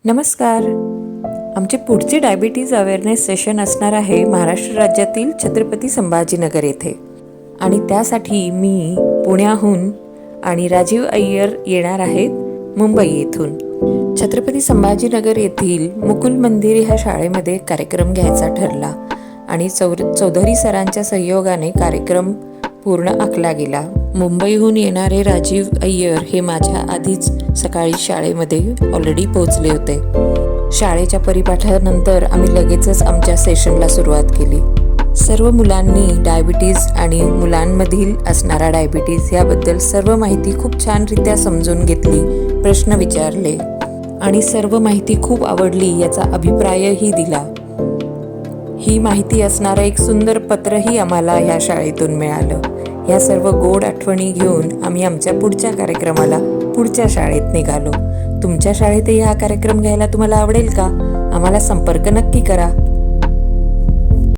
नमस्कार. आमचे पुढचे डायबिटीज अवेअरनेस सेशन असणार आहे महाराष्ट्र राज्यातील छत्रपती संभाजीनगर येथे. आणि त्यासाठी मी पुण्याहून आणि राजीव अय्यर येणार आहेत मुंबई येथून. छत्रपती संभाजीनगर येथील मुकुल मंदिर ह्या शाळेमध्ये कार्यक्रम घ्यायचा ठरला आणि चौधरी सरांच्या सहयोगाने कार्यक्रम पूर्ण आखला गेला. मुंबईहून येणारे राजीव अय्यर हे माझ्या आधीच सकाळी शाळेमध्ये ऑलरेडी पोहोचले होते. शाळेच्या परिपाठानंतर आम्ही लगेचच आमच्या सेशनला सुरुवात केली. सर्व मुलांनी डायबिटीज आणि मुलांमधील असणारा डायबिटीज याबद्दल सर्व माहिती खूप छानरित्या समजून घेतली, प्रश्न विचारले आणि सर्व माहिती खूप आवडली याचा अभिप्रायही दिला. ही माहिती असणारं एक सुंदर पत्रही आम्हाला या शाळेतून मिळालं. या सर्व गोड आठवणी घेऊन आम्ही आमच्या पुढच्या कार्यक्रमाला पुढच्या शाळेत निघालो. तुमच्या शाळेतही हा कार्यक्रम घ्यायला तुम्हाला आवडेल का? आम्हाला संपर्क नक्की करा.